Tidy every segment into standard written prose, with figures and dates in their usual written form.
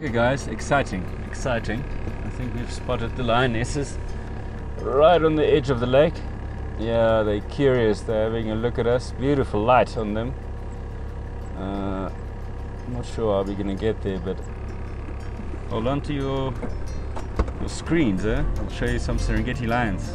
Okay guys, exciting. I think we've spotted the lionesses right on the edge of the lake. Yeah, they're curious, they're having a look at us. Beautiful light on them. I'm not sure how we're gonna get there, but hold on to your screens, eh? I'll show you some Serengeti lions.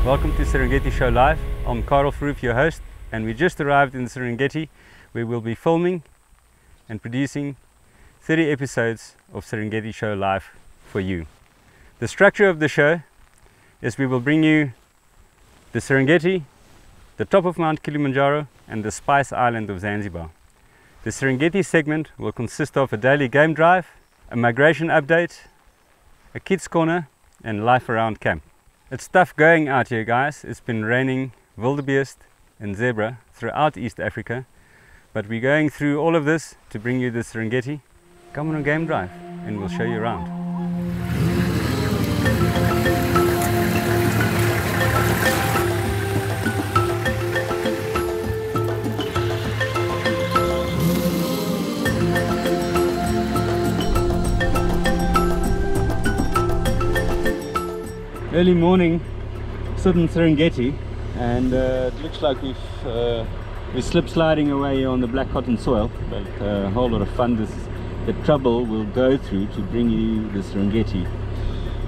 Welcome to Serengeti Show Live. I'm Karel Verhoef, your host, and we just arrived in the Serengeti where we'll be filming and producing 30 episodes of Serengeti Show Live for you. The structure of the show is we will bring you the Serengeti, the top of Mount Kilimanjaro, and the Spice Island of Zanzibar. The Serengeti segment will consist of a daily game drive, a migration update, a kids corner, and life around camp. It's tough going out here, guys. It's been raining wildebeest and zebra throughout East Africa, but we're going through all of this to bring you the Serengeti. Come on a game drive and we'll show you around. Early morning, stood in Serengeti, and it looks like we're slip sliding away on the black cotton soil, but a whole lot of fun. This is the trouble we'll go through to bring you the Serengeti.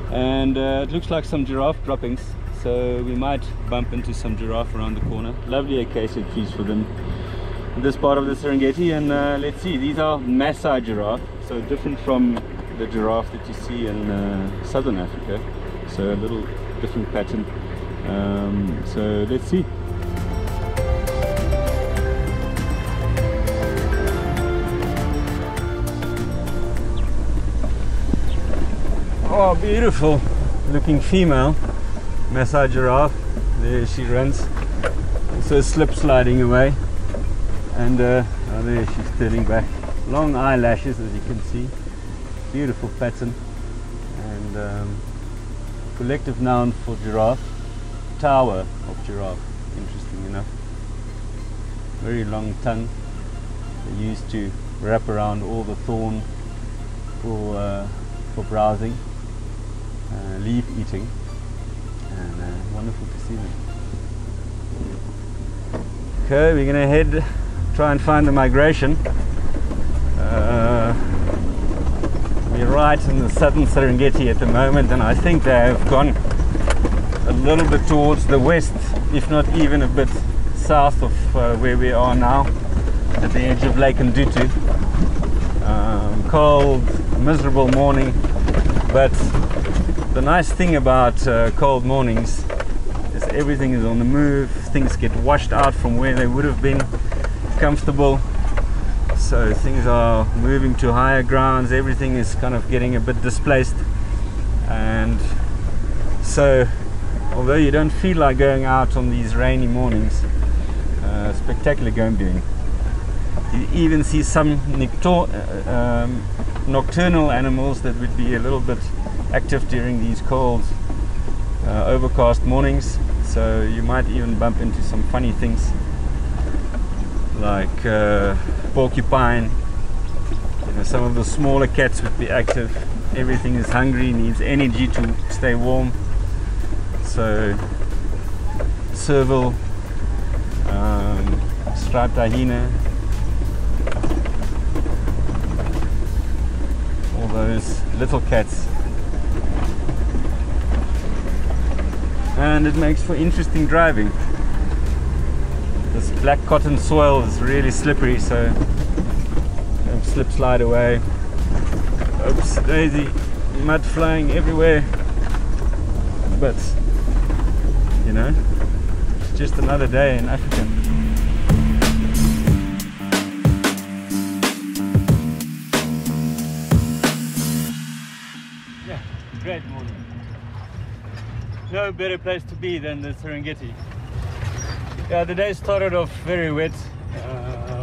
And it looks like some giraffe droppings, so we might bump into some giraffe around the corner. Lovely acacia trees for them in this part of the Serengeti. And let's see, these are Maasai giraffe, so different from the giraffe that you see in southern Africa. So a little different pattern. So let's see. Oh, beautiful looking female Maasai giraffe. There she runs, also slip sliding away, and oh, there she's turning back. Long eyelashes, as you can see. Beautiful pattern. And collective noun for giraffe, tower of giraffe, interesting enough. Very long tongue, they used to wrap around all the thorn for browsing, leaf eating, and wonderful to see them. Okay, we're gonna head, try and find the migration. We're right in the southern Serengeti at the moment, and I think they have gone a little bit towards the west, if not even a bit south of where we are now, at the edge of Lake Ndutu. Cold, miserable morning, but the nice thing about cold mornings is everything is on the move. Things get washed out from where they would have been comfortable. So things are moving to higher grounds, everything is kind of getting a bit displaced, and so although you don't feel like going out on these rainy mornings, spectacular game viewing. You even see some nocturnal animals that would be a little bit active during these cold, overcast mornings, so you might even bump into some funny things like porcupine. You know, some of the smaller cats would be active. Everything is hungry, needs energy to stay warm. So serval, striped hyena, all those little cats. And it makes for interesting driving. This black cotton soil is really slippery, so don't slip slide away. Oops, daisy, mud flying everywhere. But you know, it's just another day in Africa. no better place to be than the Serengeti. Yeah, the day started off very wet,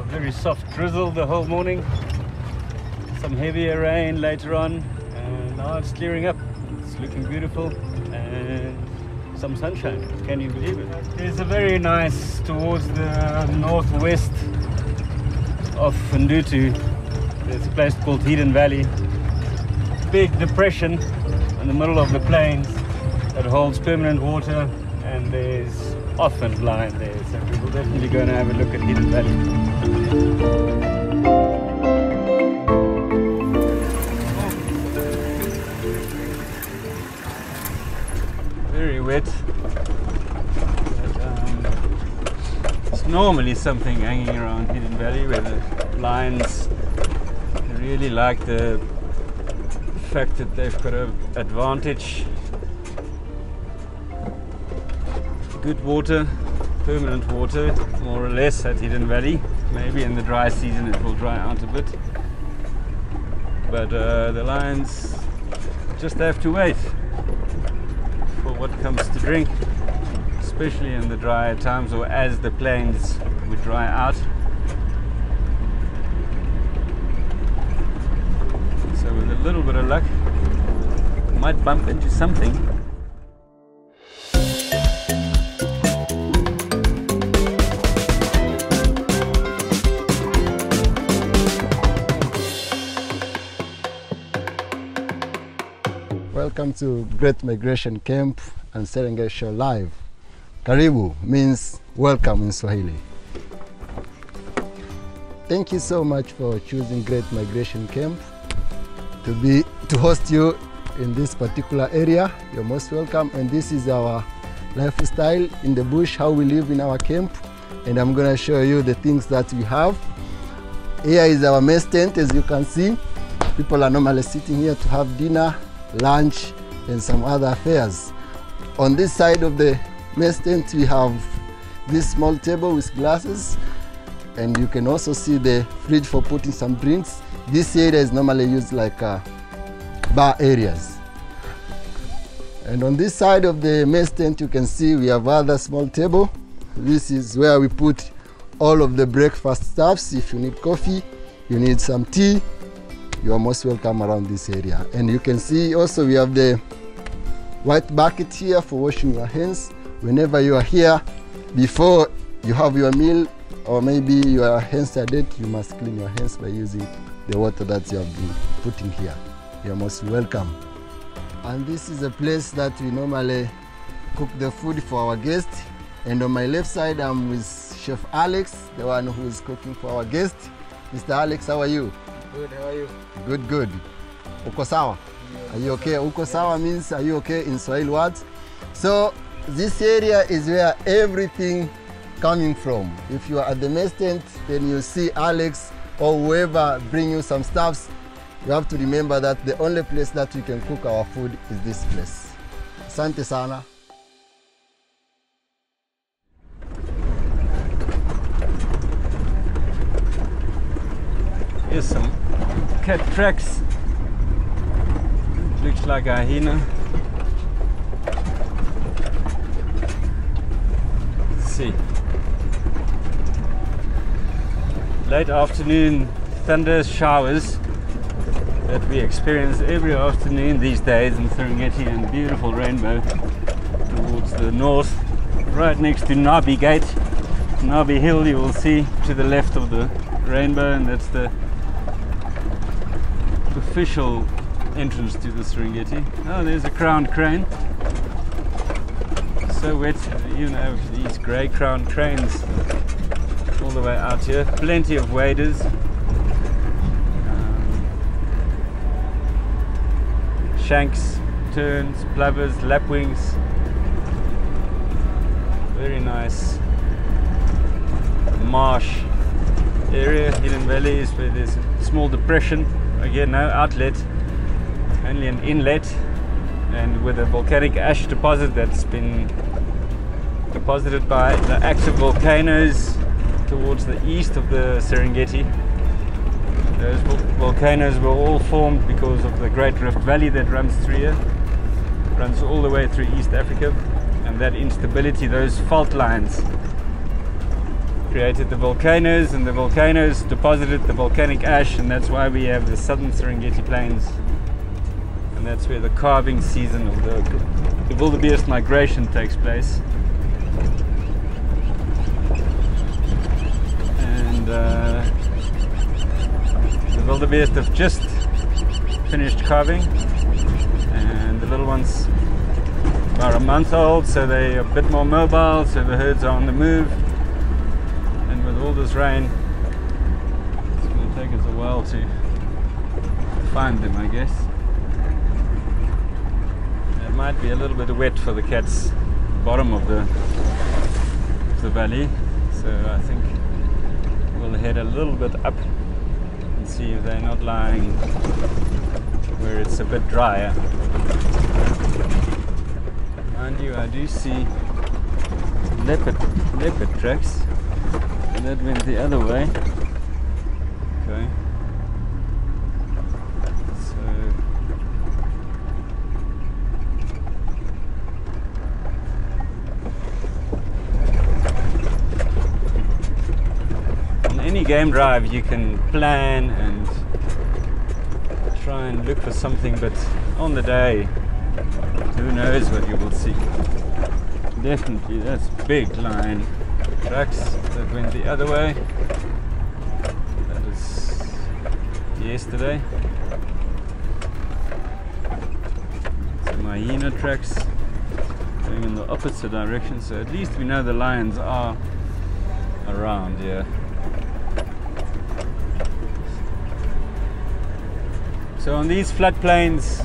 very soft drizzle the whole morning, some heavier rain later on, and now it's clearing up. It's looking beautiful and some sunshine. Can you believe it? There's a very nice, towards the northwest of Fundutu, there's a place called Hidden Valley. Big depression in the middle of the plains that holds permanent water, and there's often line there, so we will definitely go and have a look at Hidden Valley. Very wet. But, it's normally something hanging around Hidden Valley where the lions really like the fact that they've got an advantage. Good water, permanent water, more or less at Hidden Valley. Maybe in the dry season it will dry out a bit. But the lions just have to wait for what comes to drink, especially in the drier times or as the plains would dry out. So with a little bit of luck, we might bump into something. Welcome to Great Migration Camp and Serengeti Show Live. Karibu means welcome in Swahili. Thank you so much for choosing Great Migration Camp to host you in this particular area. You're most welcome, and this is our lifestyle in the bush, how we live in our camp, and I'm going to show you the things that we have. Here is our mess tent. As you can see, people are normally sitting here to have dinner, lunch, and some other affairs. On this side of the mess tent we have this small table with glasses, and you can also see the fridge for putting some drinks. This area is normally used like bar areas. And on this side of the mess tent you can see we have other small table. This is where we put all of the breakfast stuffs. If you need coffee, you need some tea, you are most welcome around this area. And you can see also we have the white bucket here for washing your hands. Whenever you are here, before you have your meal or maybe your hands are dirty, you must clean your hands by using the water that you have been putting here. You are most welcome. And this is a place that we normally cook the food for our guests. And on my left side I'm with Chef Alex, the one who is cooking for our guests. Mr. Alex, how are you? Good, how are you? Good, good. Uko sawa? Are you okay? Uko sawa means are you okay in Swahili words. So this area is where everything coming from. If you are at the mess tent, then you see Alex or whoever bring you some stuffs, you have to remember that the only place that we can cook our food is this place. Asante sana. Here's some cat tracks. Looks like a hyena. Let's see. Late afternoon thunder showers that we experience every afternoon these days in Serengeti, and beautiful rainbow towards the north, right next to Nabi Gate. Nabi Hill you will see to the left of the rainbow, and that's the official entrance to the Serengeti. Oh, there's a crowned crane. So wet, you know, these grey crowned cranes all the way out here. Plenty of waders. Shanks, terns, plovers, lapwings. Very nice marsh area. Hidden Valley is where there's a small depression. Again, no outlet, only an inlet, and with a volcanic ash deposit that's been deposited by the active volcanoes towards the east of the Serengeti. Those volcanoes were all formed because of the Great Rift Valley that runs through here, runs all the way through East Africa. and that instability, those fault lines, created the volcanoes, and the volcanoes deposited the volcanic ash, and that's why we have the southern Serengeti plains, and that's where the calving season of the wildebeest migration takes place. And the wildebeest have just finished calving, and the little ones are a month old, so they're a bit more mobile, so the herds are on the move. And with all this rain, it's going to take us a while to find them, I guess. It might be a little bit wet for the cats, bottom of the valley, so I think we'll head a little bit up and see if they're not lying where it's a bit drier. Mind you, I do see leopard tracks, and that went the other way. Okay. So on any game drive you can plan and try and look for something, but on the day, who knows what you will see. Definitely, that's big line tracks that went the other way. That is yesterday. Some hyena tracks going in the opposite direction, so at least we know the lions are around here. So on these floodplains,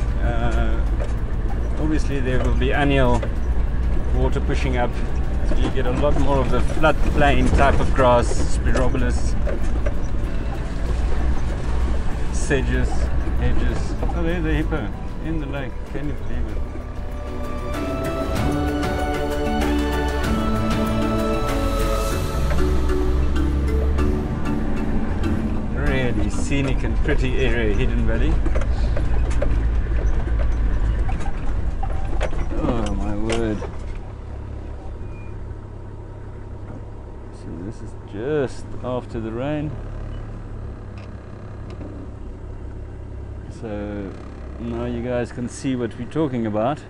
obviously there will be annual water pushing up, so you get a lot more of the floodplain type of grass, spirobolus, sedges, hedges. Oh, there's a hippo in the lake, can you believe it? Really scenic and pretty area, Hidden Valley. Oh my word. So this is just after the rain. So now you guys can see what we're talking about.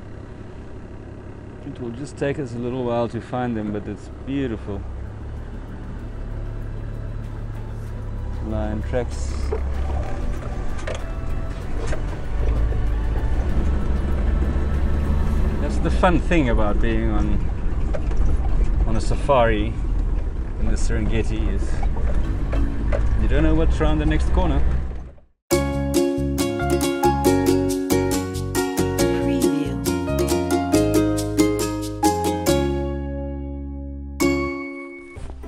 It will just take us a little while to find them, but it's beautiful. Lion tracks. That's the fun thing about being on a safari in the Serengeti, is you don't know what's around the next corner. Preview.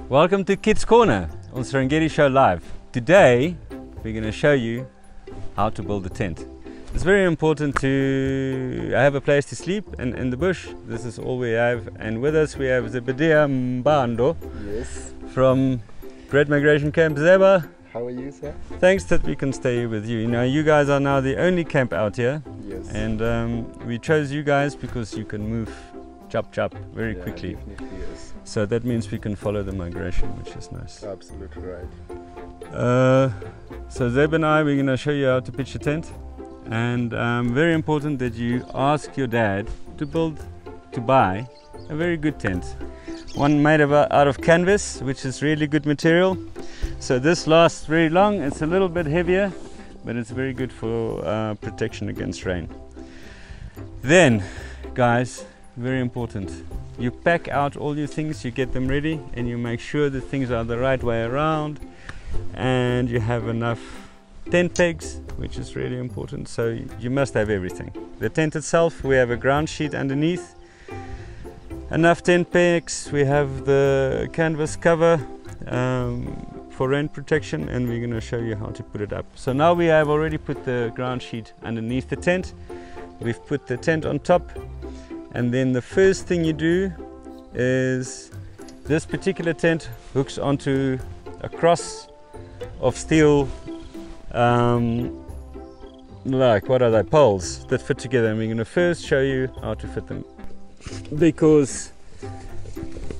Welcome to Kids Corner on Serengeti Show Live. Today we're going to show you how to build a tent. It's very important to have a place to sleep in the bush. This is all we have, and with us we have Zebedia Mbando. Yes. From Great Migration Camp. Zeba, How are you, sir? thanks that we can stay with you. Now you guys are now the only camp out here, Yes. and we chose you guys because you can move chop very quickly. Definitely, yes. So that means we can follow the migration, which is nice. Absolutely right. So Zeb and I, we're going to show you how to pitch a tent, and very important that you ask your dad to buy a very good tent. One made out of canvas, which is really good material. So this lasts very long. It's a little bit heavier, but it's very good for protection against rain. Then, guys, very important, you pack out all your things, you get them ready, and you make sure the things are the right way around, and you have enough tent pegs, which is really important. So you must have everything. The tent itself, we have a ground sheet underneath, enough tent pegs, we have the canvas cover for rain protection, and we're going to show you how to put it up. So now we have already put the ground sheet underneath the tent. We've put the tent on top, and then the first thing you do is this particular tent hooks onto a cross of steel, like what are they, poles that fit together, and we're going to first show you how to fit them. because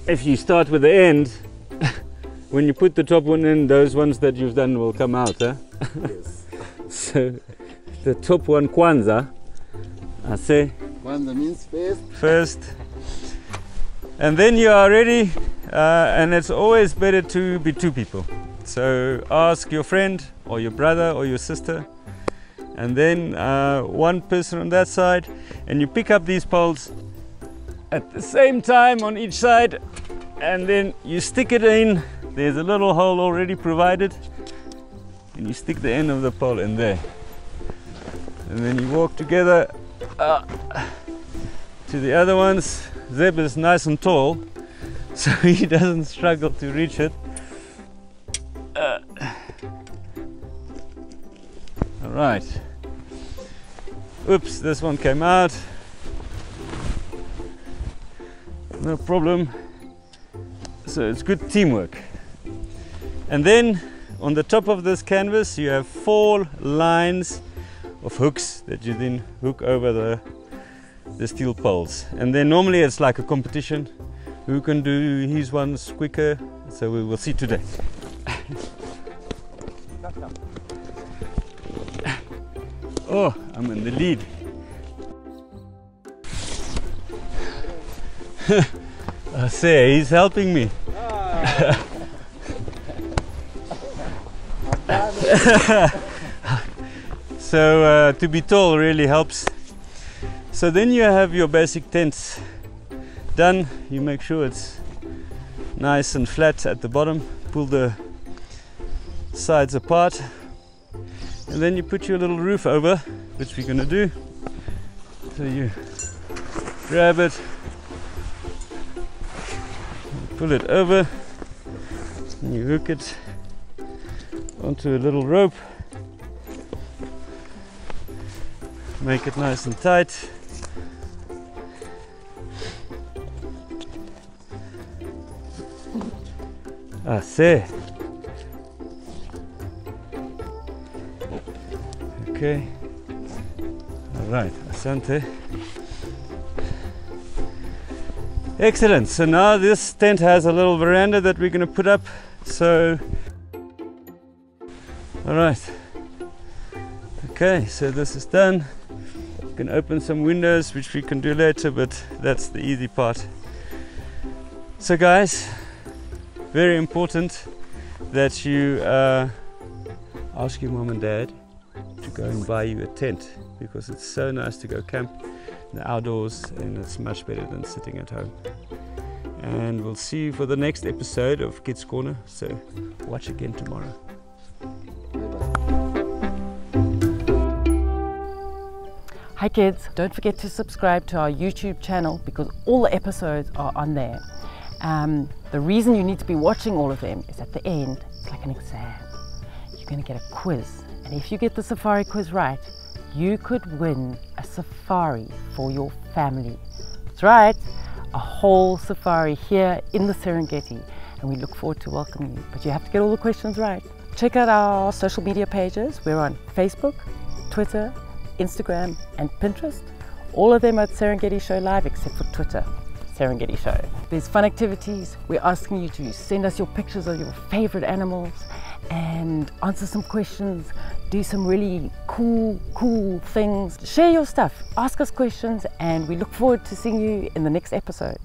if you start with the end, when you put the top one in, those ones that you've done will come out, huh? Yes. So the top one, Kwanzaa, I say. Kwanzaa means First. And then you are ready, and it's always better to be two people. So ask your friend or your brother or your sister, and then one person on that side, and you pick up these poles at the same time on each side, and then you stick it in. There's a little hole already provided, and you stick the end of the pole in there, and then you walk together to the other ones. Zeb is nice and tall, so he doesn't struggle to reach it. All right. Oops, this one came out. No problem. So it's good teamwork. And then on the top of this canvas you have 4 lines of hooks that you then hook over the steel poles. And then normally it's like a competition, who can do his ones quicker, so we will see today. Oh, I'm in the lead. I say, he's helping me. So to be tall really helps. So then you have your basic tents done. You make sure it's nice and flat at the bottom. Pull the sides apart, and then you put your little roof over, which we're going to do. So you grab it, pull it over, and you hook it onto a little rope. Make it nice and tight. Así. Okay. All right, asante. Excellent. So now this tent has a little veranda that we're going to put up. So, all right. Okay, so this is done. We can open some windows, which we can do later, but that's the easy part. So guys, very important that you ask your mom and dad to go and buy you a tent, because it's so nice to go camp in the outdoors, and it's much better than sitting at home. And we'll see you for the next episode of Kids Corner, so watch again tomorrow. Hi kids, don't forget to subscribe to our YouTube channel because all the episodes are on there. The reason you need to be watching all of them is at the end, it's like an exam. You're going to get a quiz, and if you get the safari quiz right, you could win a safari for your family. That's right, a whole safari here in the Serengeti, and we look forward to welcoming you. But you have to get all the questions right. Check out our social media pages. We're on Facebook, Twitter, Instagram and Pinterest. All of them are at Serengeti Show Live except for Twitter, Serengeti Show. There's fun activities. We're asking you to send us your pictures of your favorite animals and answer some questions, do some really cool things. Share your stuff, ask us questions, and we look forward to seeing you in the next episode.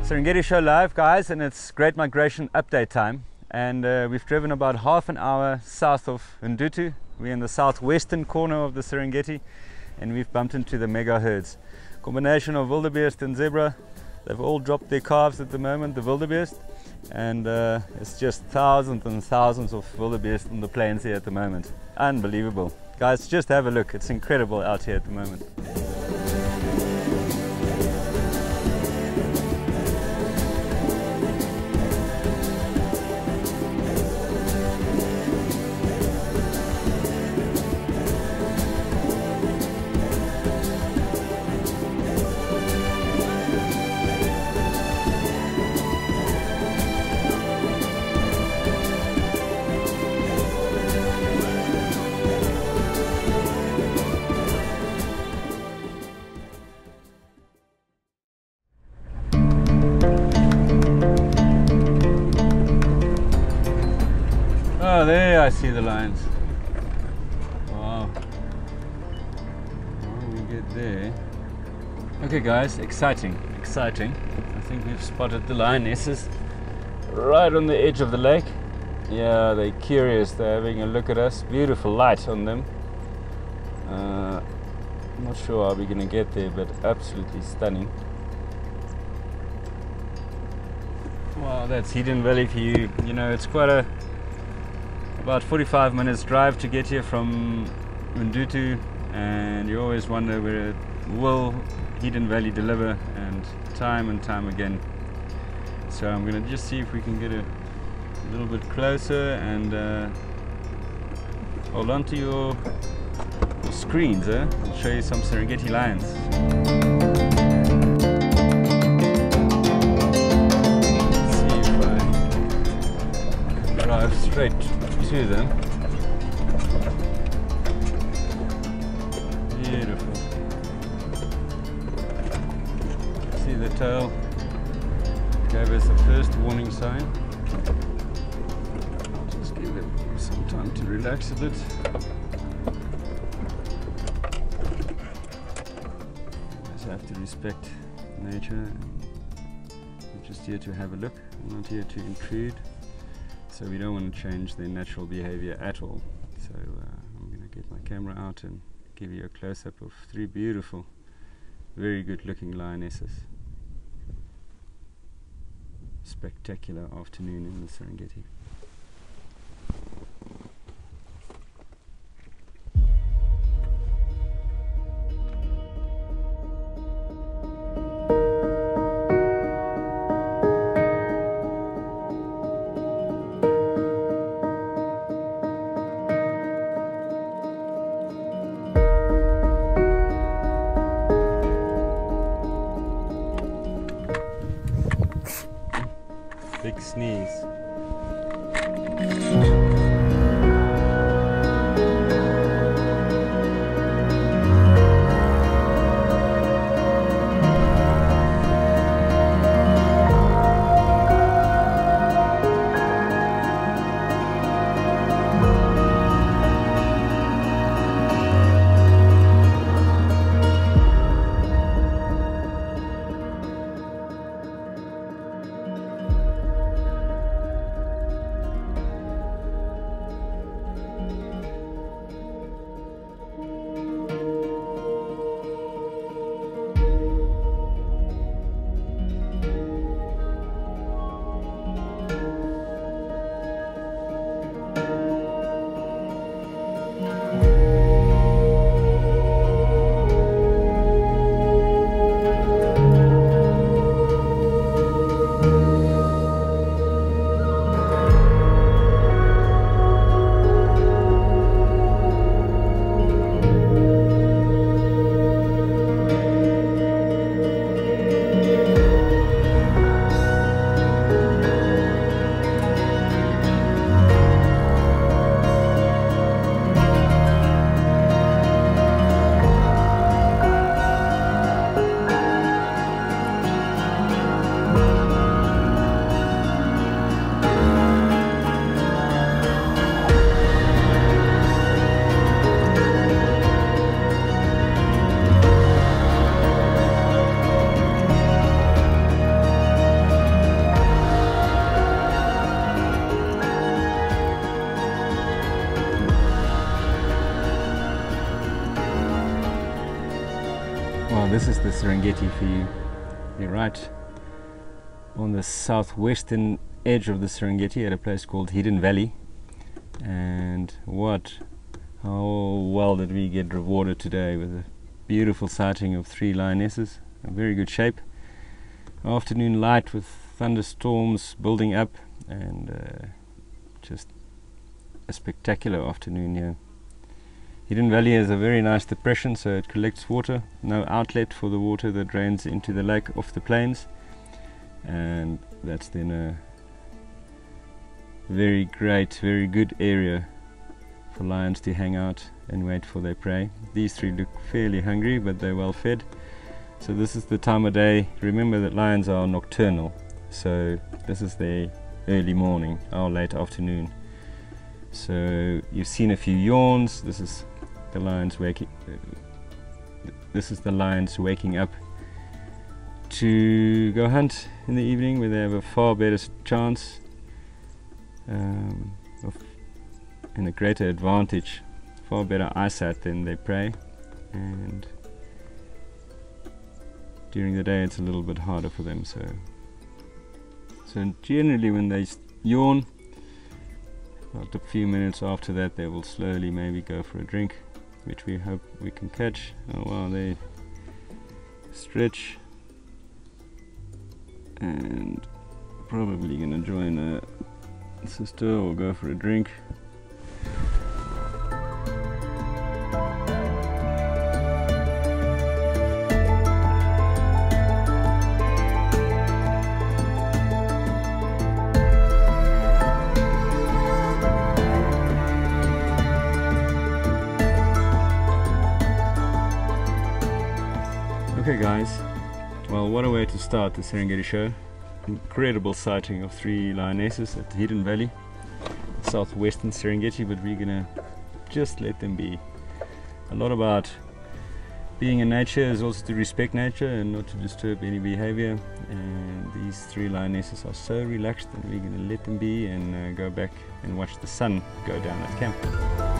Serengeti Show Live, guys, and it's Great Migration update time, and we've driven about half an hour south of Ndutu. We're in the southwestern corner of the Serengeti, and we've bumped into the mega herds. Combination of wildebeest and zebra. They've all dropped their calves at the moment, the wildebeest, and it's just thousands and thousands of wildebeest on the plains here at the moment. Unbelievable. Guys, just have a look. It's incredible out here at the moment. guys see the lions? Wow. Well, we get there. Okay guys, exciting. I think we've spotted the lionesses right on the edge of the lake. Yeah, they're curious, they're having a look at us. Beautiful light on them. Not sure how we're going to get there, but absolutely stunning. Wow, that's Hidden Valley for you. You know, it's quite about 45 minutes drive to get here from Mdutu, and you always wonder where will Hidden Valley deliver, and time again. So I'm going to just see if we can get a little bit closer and hold on to your screens. I'll show you some Serengeti lions. See if I can drive straight to them. Beautiful. See the tail gave us the first warning sign. Just give them some time to relax a bit. Just have to respect nature. We're just here to have a look. We're not here to intrude, so we don't want to change their natural behavior at all. So I'm going to get my camera out and give you a close-up of three beautiful, very good looking lionesses. Spectacular afternoon in the Serengeti. Big sneeze. Well, this is the Serengeti for you. You're right on the southwestern edge of the Serengeti at a place called Hidden Valley. And how well did we get rewarded today with a beautiful sighting of three lionesses, in very good shape. Afternoon light with thunderstorms building up, and just a spectacular afternoon here. Hidden Valley has a very nice depression, so it collects water, no outlet for the water that drains into the lake off the plains, and that's then a very great, very good area for lions to hang out and wait for their prey. These three look fairly hungry, but they're well fed. So this is the time of day. Remember that lions are nocturnal, so this is their early morning, our late afternoon. So you've seen a few yawns. This is the lions waking. This is the lions waking up to go hunt in the evening, where they have a far better chance and a greater advantage, far better eyesight than their prey. And during the day it's a little bit harder for them. So generally when they yawn, about a few minutes after that, they will slowly maybe go for a drink, which we hope we can catch. Oh wow, they stretch and probably gonna join a sister or go for a drink. Okay guys, well, what a way to start the Serengeti show. Incredible sighting of 3 lionesses at Hidden Valley, southwestern Serengeti, but we're gonna just let them be. A lot about being in nature is also to respect nature and not to disturb any behavior, and these 3 lionesses are so relaxed that we're gonna let them be and go back and watch the sun go down at camp.